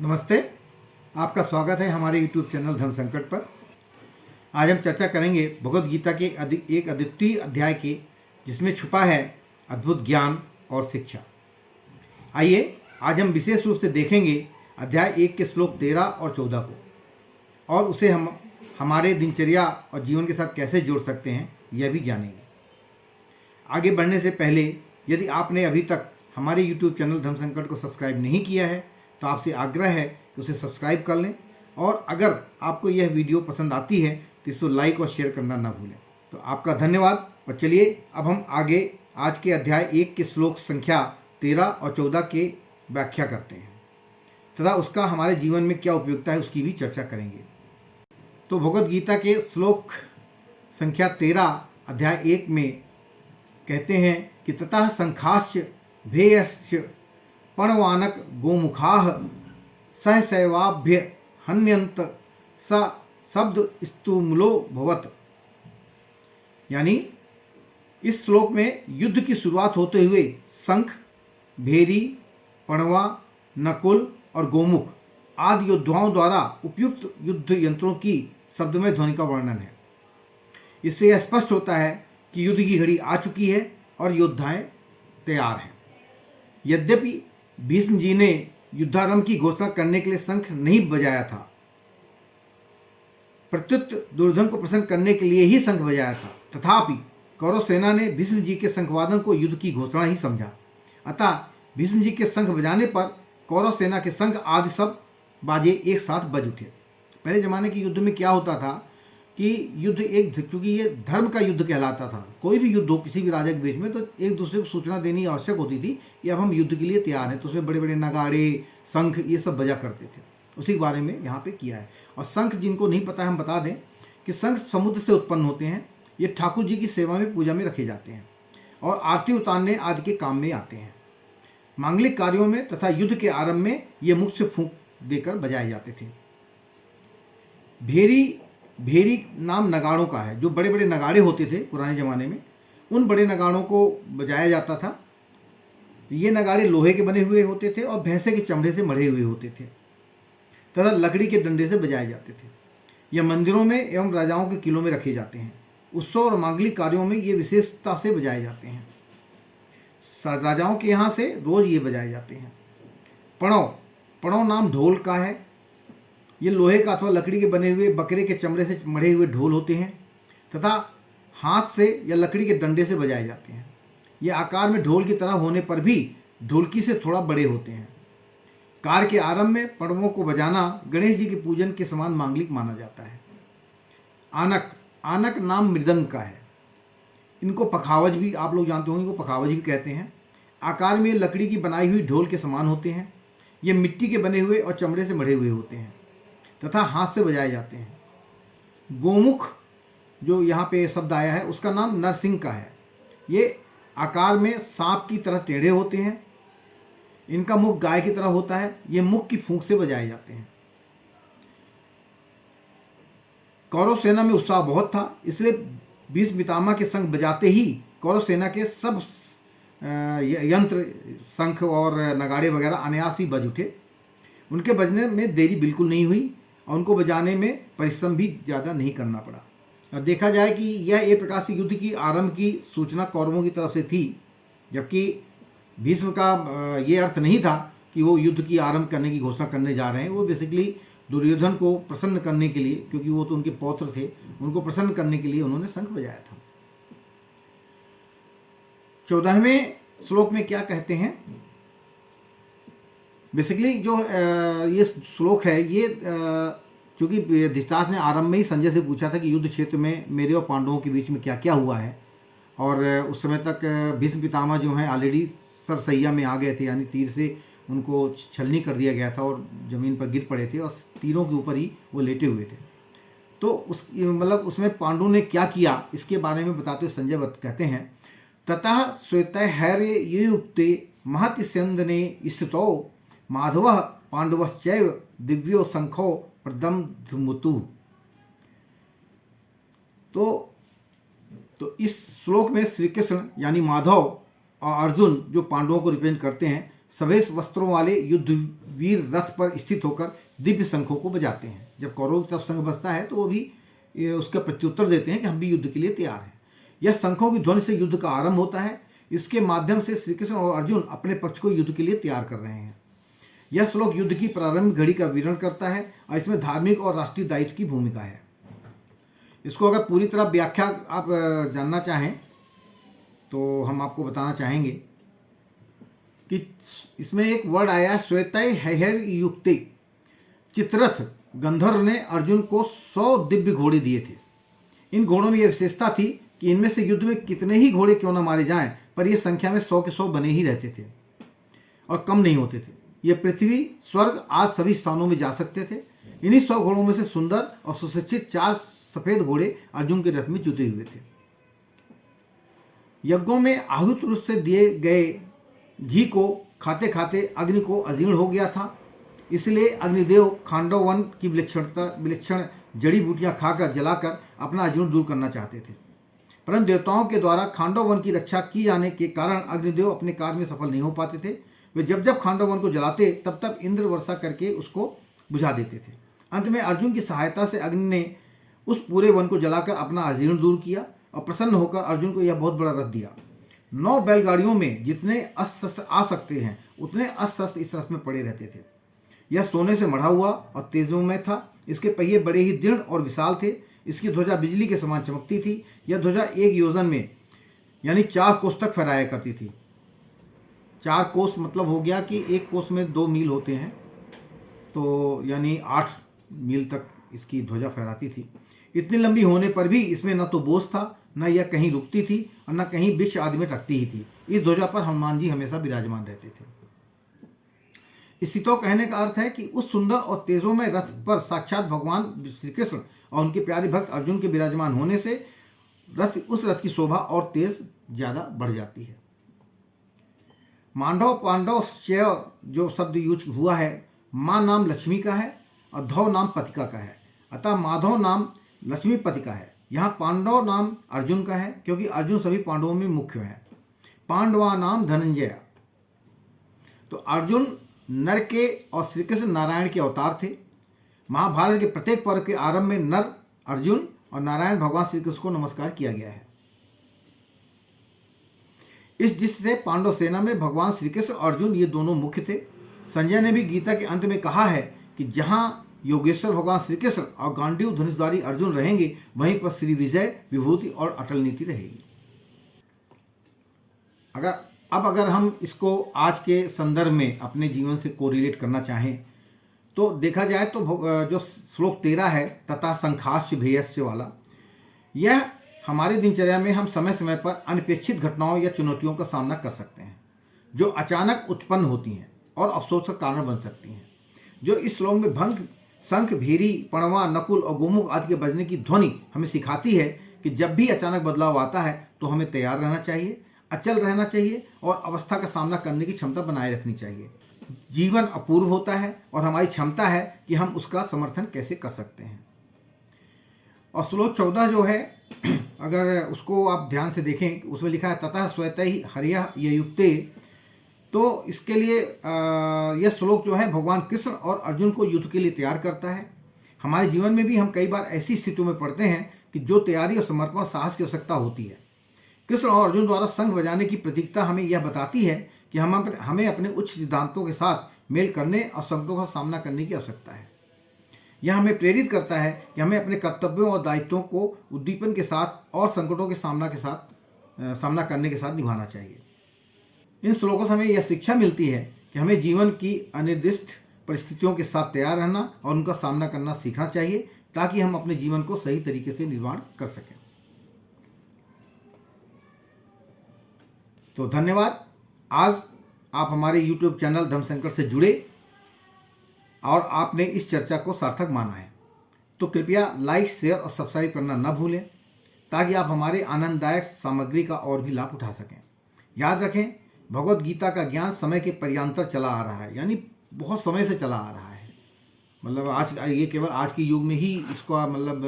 नमस्ते, आपका स्वागत है हमारे YouTube चैनल धर्म संकट पर। आज हम चर्चा करेंगे भगवद गीता के एक अद्वितीय अध्याय की, जिसमें छुपा है अद्भुत ज्ञान और शिक्षा। आइए आज हम विशेष रूप से देखेंगे अध्याय 1 के श्लोक 13 और 14 को, और उसे हम हमारे दिनचर्या और जीवन के साथ कैसे जोड़ सकते हैं यह भी जानेंगे। आगे बढ़ने से पहले यदि आपने अभी तक हमारे YouTube चैनल धर्म संकट को सब्सक्राइब नहीं किया है तो आपसे आग्रह है कि उसे सब्सक्राइब कर लें, और अगर आपको यह वीडियो पसंद आती है तो इसको लाइक और शेयर करना ना भूलें। तो आपका धन्यवाद। और चलिए अब हम आगे आज के अध्याय 1 के श्लोक संख्या 13 और 14 की व्याख्या करते हैं तथा उसका हमारे जीवन में क्या उपयोगिता है उसकी भी चर्चा करेंगे। तो भगवद गीता के श्लोक संख्या 13 अध्याय 1 में कहते हैं कि ततः संखाश्च भेयश्च पणवानक गोमुखाः सहसैवाभ्य हन्यंत स शब्द स्तुमूलो भवत। यानी इस श्लोक में युद्ध की शुरुआत होते हुए शंख, भेरी, पणवा, नकुल और गोमुख आदि योद्धाओं द्वारा उपयुक्त युद्ध यंत्रों की शब्दमय ध्वनि का वर्णन है। इससे यह स्पष्ट होता है कि युद्ध की घड़ी आ चुकी है और योद्धाएं तैयार हैं। यद्यपि भीष्म जी ने युद्धारंभ की घोषणा करने के लिए शंख नहीं बजाया था, प्रत्युत दुर्योधन को प्रसन्न करने के लिए ही शंख बजाया था, तथापि कौरव सेना ने भीष्म जी के शंखवादन को युद्ध की घोषणा ही समझा। अतः भीष्म जी के शंख बजाने पर कौरव सेना के शंख आदि सब बाजे एक साथ बज उठे। पहले जमाने के युद्ध में क्या होता था कि युद्ध क्योंकि ये धर्म का युद्ध कहलाता था, कोई भी युद्ध हो किसी भी राजा के बीच में तो एक दूसरे को सूचना देनी आवश्यक होती थी कि अब हम युद्ध के लिए तैयार हैं। तो उसमें बड़े बड़े नगाड़े, शंख ये सब बजा करते थे। उसी के बारे में यहाँ पे किया है। और शंख जिनको नहीं पता है हम बता दें कि शंख समुद्र से उत्पन्न होते हैं। ये ठाकुर जी की सेवा में, पूजा में रखे जाते हैं और आरती उतारने आदि के काम में आते हैं। मांगलिक कार्यों में तथा युद्ध के आरंभ में ये मुख से फूंक देकर बजाए जाते थे। भेरी नाम नगाड़ों का है। जो बड़े बड़े नगाड़े होते थे पुराने ज़माने में, उन बड़े नगाड़ों को बजाया जाता था। ये नगाड़े लोहे के बने हुए होते थे और भैंसे के चमड़े से मढ़े हुए होते थे तथा लकड़ी के डंडे से बजाए जाते थे। यह मंदिरों में एवं राजाओं के किलों में रखे जाते हैं। उत्सव और मांगलिक कार्यों में ये विशेषता से बजाए जाते हैं। राजाओं के यहाँ से रोज ये बजाए जाते हैं। पणव नाम ढोल का है। ये लोहे का अथवा लकड़ी के बने हुए बकरे के चमड़े से मढ़े हुए ढोल होते हैं तथा हाथ से या लकड़ी के डंडे से बजाए जाते हैं। ये आकार में ढोल की तरह होने पर भी ढोलकी से थोड़ा बड़े होते हैं। कार्य के आरंभ में पणवों को बजाना गणेश जी के पूजन के समान मांगलिक माना जाता है। आनक नाम मृदंग का है। इनको पखावज भी, आप लोग जानते होंगे, इनको पखावज भी कहते हैं। आकार में लकड़ी की बनाई हुई ढोल के समान होते हैं। ये मिट्टी के बने हुए और चमड़े से मढ़े हुए होते हैं तथा हाथ से बजाए जाते हैं। गोमुख जो यहाँ पे शब्द आया है उसका नाम नरसिंह का है। ये आकार में सांप की तरह टेढ़े होते हैं। इनका मुख गाय की तरह होता है। ये मुख की फूंक से बजाए जाते हैं। कौरव सेना में उत्साह बहुत था, इसलिए भीष्म पितामह के शंख बजाते ही कौरव सेना के सब यंत्र, शंख और नगाड़े वगैरह अनायास ही बज उठे। उनके बजने में देरी बिल्कुल नहीं हुई और उनको बजाने में परिश्रम भी ज़्यादा नहीं करना पड़ा। और देखा जाए कि यह एक प्रकार से युद्ध की आरंभ की सूचना कौरवों की तरफ से थी, जबकि भीष्म का ये अर्थ नहीं था कि वो युद्ध की आरंभ करने की घोषणा करने जा रहे हैं। वो बेसिकली दुर्योधन को प्रसन्न करने के लिए, क्योंकि वो तो उनके पौत्र थे, उनको प्रसन्न करने के लिए उन्होंने शंख बजाया था। 14वें श्लोक में क्या कहते हैं? बेसिकली जो ये श्लोक है, ये क्योंकि धृतराष्ट्र ने आरंभ में ही संजय से पूछा था कि युद्ध क्षेत्र में मेरे और पांडवों के बीच में क्या क्या हुआ है, और उस समय तक भीष्म पितामह जो हैं ऑलरेडी सरसैया में आ गए थे, यानी तीर से उनको छलनी कर दिया गया था और ज़मीन पर गिर पड़े थे और तीरों के ऊपर ही वो लेटे हुए थे। तो उसमें पांडु ने क्या किया इसके बारे में बताते हुए संजय कहते हैं, ततः श्वेतैर्युक्ते महति स्यंदने स्थितौ माधव पांडवश्चैव दिव्यो शंखो प्रदम्धमुतु। तो इस श्लोक में श्री कृष्ण यानी माधव और अर्जुन जो पांडवों को रिप्रेजेंट करते हैं, सवेश वस्त्रों वाले युद्ध वीर रथ पर स्थित होकर दिव्य शंखों को बजाते हैं। जब कौरवों की तरफ शंख बजता है तो वो भी उसका प्रत्युत्तर देते हैं कि हम भी युद्ध के लिए तैयार हैं। यह शंखों की ध्वनि से युद्ध का आरंभ होता है। इसके माध्यम से श्री कृष्ण और अर्जुन अपने पक्ष को युद्ध के लिए तैयार कर रहे हैं। यह श्लोक युद्ध की प्रारंभिक घड़ी का विवरण करता है और इसमें धार्मिक और राष्ट्रीय दायित्व की भूमिका है। इसको अगर पूरी तरह व्याख्या आप जानना चाहें तो हम आपको बताना चाहेंगे कि इसमें एक वर्ड आया श्वेतय हैहर युक्ते। चित्ररथ गंधर्व ने अर्जुन को 100 दिव्य घोड़े दिए थे। इन घोड़ों में यह विशेषता थी कि इनमें से युद्ध में कितने ही घोड़े क्यों न मारे जाएं, पर यह संख्या में 100 के 100 बने ही रहते थे और कम नहीं होते थे। ये पृथ्वी स्वर्ग आज सभी स्थानों में जा सकते थे। इन्हीं 100 घोड़ों में से सुंदर और सुशिक्षित 4 सफेद घोड़े अर्जुन के रथ में जुटे हुए थे। यज्ञों में आहुत रूप से दिए गए घी को खाते खाते अग्नि को अजीर्ण हो गया था। इसलिए अग्निदेव खांडव वन की विलक्षण जड़ी बूटियां खाकर जलाकर अपना अजीर्ण दूर करना चाहते थे, परंतु देवताओं के द्वारा खांडव वन की रक्षा की जाने के कारण अग्निदेव अपने कार्य में सफल नहीं हो पाते थे। वे जब जब खांडव वन को जलाते तब तब इंद्र वर्षा करके उसको बुझा देते थे। अंत में अर्जुन की सहायता से अग्नि ने उस पूरे वन को जलाकर अपना अजीर्ण दूर किया और प्रसन्न होकर अर्जुन को यह बहुत बड़ा रथ दिया। 9 बैलगाड़ियों में जितने अस्त्र शस्त्र आ सकते हैं उतने अस्त्र शस्त्र इस रथ में पड़े रहते थे। यह सोने से मढ़ा हुआ और तेजोमय था। इसके पहिए बड़े ही दृढ़ और विशाल थे। इसकी ध्वजा बिजली के समान चमकती थी। यह ध्वजा 1 योजन में यानी 4 कोस तक फहराया करती थी। 4 कोस मतलब हो गया कि 1 कोस में 2 मील होते हैं, तो यानी 8 मील तक इसकी ध्वजा फहराती थी। इतनी लंबी होने पर भी इसमें न तो बोझ था, न यह कहीं रुकती थी और न कहीं वृक्ष आदि में टकती ही थी। इस ध्वजा पर हनुमान जी हमेशा विराजमान रहते थे। स्थितो कहने का अर्थ है कि उस सुंदर और तेजोमय रथ पर साक्षात भगवान श्री कृष्ण और उनके प्यारे भक्त अर्जुन के विराजमान होने से उस रथ की शोभा और तेज ज्यादा बढ़ जाती है। मांडव पांडव जो शब्द यूज हुआ है, माँ नाम लक्ष्मी का है और धव नाम पतिका का है, अतः माधव नाम लक्ष्मी पति का है। यहाँ पांडव नाम अर्जुन का है क्योंकि अर्जुन सभी पांडवों में मुख्य है। पांडवा नाम धनंजय। तो अर्जुन नर के और श्री कृष्ण नारायण के अवतार थे। महाभारत के प्रत्येक पर्व के आरंभ में नर अर्जुन और नारायण भगवान श्री कृष्ण को नमस्कार किया गया है। इस दृष्टि से पांडव सेना में भगवान श्री कृष्ण और अर्जुन ये दोनों मुख्य थे। संजय ने भी गीता के अंत में कहा है कि जहां योगेश्वर भगवान श्री कृष्ण और गांडीव धनुषधारी अर्जुन रहेंगे वहीं पर श्री विजय विभूति और अटल नीति रहेगी। अगर हम इसको आज के संदर्भ में अपने जीवन से कोरिलेट करना चाहें तो देखा जाए तो जो श्लोक 13 है तथा संखास्य भेयस्य वाला, यह हमारी दिनचर्या में हम समय समय पर अनपेक्षित घटनाओं या चुनौतियों का सामना कर सकते हैं जो अचानक उत्पन्न होती हैं और अफसोस का कारण बन सकती हैं। जो इस श्लोक में भंग, शंख, भीरी, पणवा, नकुल और गोमुख आदि के बजने की ध्वनि हमें सिखाती है कि जब भी अचानक बदलाव आता है तो हमें तैयार रहना चाहिए, अचल रहना चाहिए और अवस्था का सामना करने की क्षमता बनाए रखनी चाहिए। जीवन अपूर्व होता है और हमारी क्षमता है कि हम उसका समर्थन कैसे कर सकते हैं। और श्लोक 14 जो है अगर उसको आप ध्यान से देखें, उसमें लिखा है ततः स्वतः हरिया ये युक्ते। तो इसके लिए यह श्लोक जो है भगवान कृष्ण और अर्जुन को युद्ध के लिए तैयार करता है। हमारे जीवन में भी हम कई बार ऐसी स्थितियों में पड़ते हैं कि जो तैयारी और समर्पण साहस की आवश्यकता होती है। कृष्ण और अर्जुन द्वारा शंख बजाने की प्रतीकता हमें यह बताती है कि हमें अपने उच्च सिद्धांतों के साथ मेल करने और संकटों का सामना करने की आवश्यकता है। यह हमें प्रेरित करता है कि हमें अपने कर्तव्यों और दायित्वों को उद्दीपन के साथ और संकटों के सामना करने के साथ निभाना चाहिए। इन श्लोकों से हमें यह शिक्षा मिलती है कि हमें जीवन की अनिर्दिष्ट परिस्थितियों के साथ तैयार रहना और उनका सामना करना सीखना चाहिए ताकि हम अपने जीवन को सही तरीके से निर्माण कर सकें। तो धन्यवाद। आज आप हमारे YouTube चैनल धर्मशंकर से जुड़े और आपने इस चर्चा को सार्थक माना है, तो कृपया लाइक, शेयर और सब्सक्राइब करना न भूलें ताकि आप हमारे आनंददायक सामग्री का और भी लाभ उठा सकें। याद रखें, भगवत गीता का ज्ञान समय के पर्यांतर चला आ रहा है, यानी बहुत समय से चला आ रहा है। मतलब आज ये केवल आज के युग में ही इसका मतलब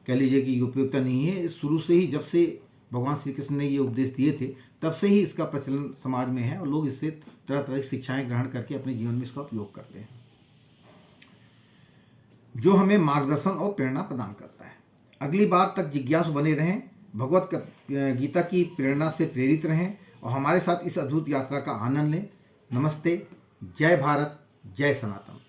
कह लीजिए कि उपयोगिता नहीं है। शुरू से ही जब से भगवान श्री कृष्ण ने ये उपदेश दिए थे, तब से ही इसका प्रचलन समाज में है और लोग इससे तरह तरह की शिक्षाएं ग्रहण करके अपने जीवन में इसका उपयोग करते हैं, जो हमें मार्गदर्शन और प्रेरणा प्रदान करता है। अगली बार तक जिज्ञासु बने रहें, भगवत गीता की प्रेरणा से प्रेरित रहें और हमारे साथ इस अद्भुत यात्रा का आनंद लें। नमस्ते, जय भारत, जय सनातन।